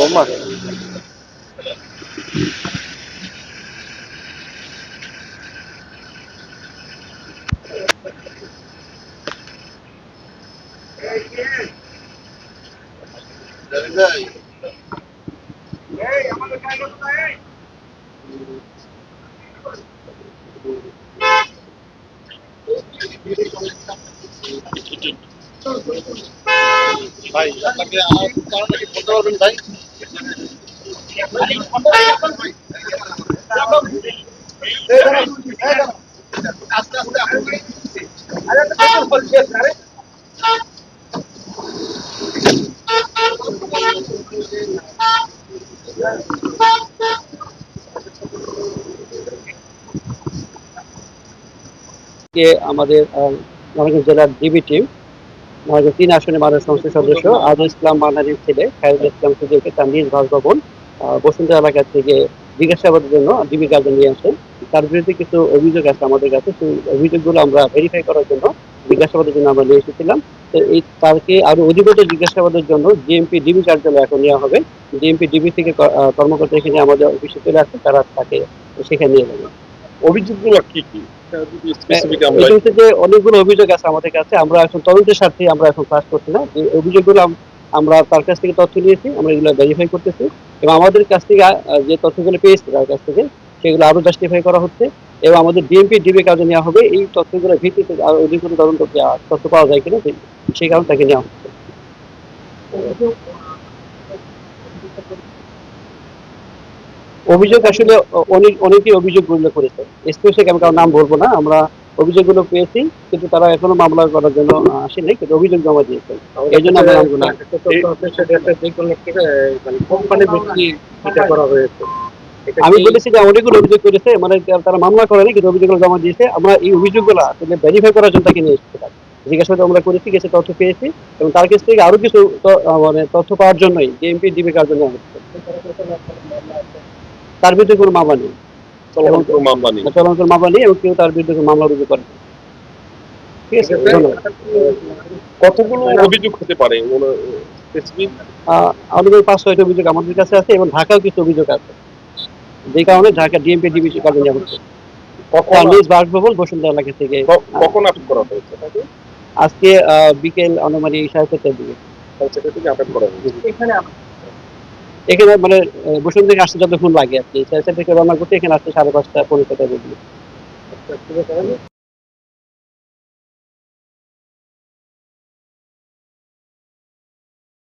Olmaz. ভাই আপনাকে আমার কারণটা কি বলতে পারবেন ভাই? আস্তে আস্তে আমাদের নারায়ণগঞ্জ জেলার ডিবি টিম আমাদের ৩ আসনে মাননীয় সংসদ সদস্য আজল ইসলাম মান্নানের ছেলে খায়রুল ইসলাম সুজয়কে তার নিজ বাসভবন বসুন্ধরা এলাকা থেকে জিজ্ঞাসাবাদের জন্য ডিবি গার্ডে নিয়ে আসেন। তার বিরুদ্ধে কিছু অভিযোগ আছে আমাদের কাছে, সেই অভিযোগগুলো আমরা ভেরিফাই করার জন্য জিজ্ঞাসাবাদের জন্য আমরা নিয়ে এসেছিলাম। তো এই তাকে আরো অধিকতর জিজ্ঞাসাবাদের জন্য ডিএমপি ডিবি কার্যালয়ে এখন নেওয়া হবে। ডিএমপি ডিবি থেকে কর্মকর্তা এখানে আমাদের অফিসে চলে আসছে, তারা তাকে সেখানে নিয়ে যাবে। অভিযোগগুলো কি কি? যে অনেকগুলো অভিযোগ আছে আমাদের কাছে, আমরা এখন তদন্তের স্বার্থে আমরা এখন কাজ করছি না। যে অভিযোগগুলো আমরা তার কাছ থেকে তথ্য নিয়েছি, আমরা এগুলো ভেরিফাই করতেছি এবং আমাদের কাছ থেকে যে তথ্যগুলো পেয়েছি তার কাছ থেকে সেগুলো আরো জাস্টিফাই করা হচ্ছে এবং আমাদের ডিএমপি ডিবি কাজে নেওয়া হবে এই তথ্যগুলোর ভিত্তিতে আরো অধিকতর তদন্ত তথ্য পাওয়া যায় কিনা সেই কারণে তাকে নেওয়া হচ্ছে। অভিযোগ আসলে অনেকেই অভিযোগ উল্লেখ করেছে, স্পেসিফিক আমি কারো নাম বলবো না। আমরা অভিযোগগুলো পেয়েছি কিন্তু তারা এখনো মামলা করার জন্য আসেনি, কিন্তু অভিযোগ জমা দিয়েছেন, এই জন্য আমরা নামগুলো কোম্পানি ব্যক্তি এটা করা হয়েছে। আমি বলেছি যে অনেকগুলো অভিযোগ করেছে, মানে তারা মামলা করেনি কিন্তু অভিযোগগুলো জমা দিয়েছে। আমরা এই অভিযোগগুলো আসলে ভেরিফাই করার জন্য তাকে নিয়ে এসেছিলাম, জিজ্ঞাসাবাদ আমরা করেছি, কিছু তথ্য পেয়েছি এবং তার কাছ থেকে আরো কিছু মানে তথ্য পাওয়ার জন্যই ডিএমপি ডিবি কার জন্য তার বিরুদ্ধে কোনো মামলা নেই, চলমান কোনো মামলা নেই এবং কেউ তার বিরুদ্ধে কোনো মামলা রুজু করে। ঠিক আছে, কতগুলো অভিযোগ হতে পারে? আমাদের ৫-৬টা অভিযোগ আমাদের কাছে আছে এবং ঢাকাও কিছু অভিযোগ আছে, যে কারণে ঢাকা ডিএমপি ডিবি কাজে নেওয়া হচ্ছে। নিজ বাসভবন বসুন্ধরা এলাকা থেকে। কখন আটক করা হয়েছে? আজকে বিকেল আনুমানিক ৪:৩০টার দিকে আটক করা হয়েছে। এখানে মানে বসুন্ধরা থেকে আসতে যতক্ষণ লাগে আর কি, ৪:৩০ থেকে রওনা করতে এখানে আসতে ৫:৩০ পৌনে ৬টার দিকে।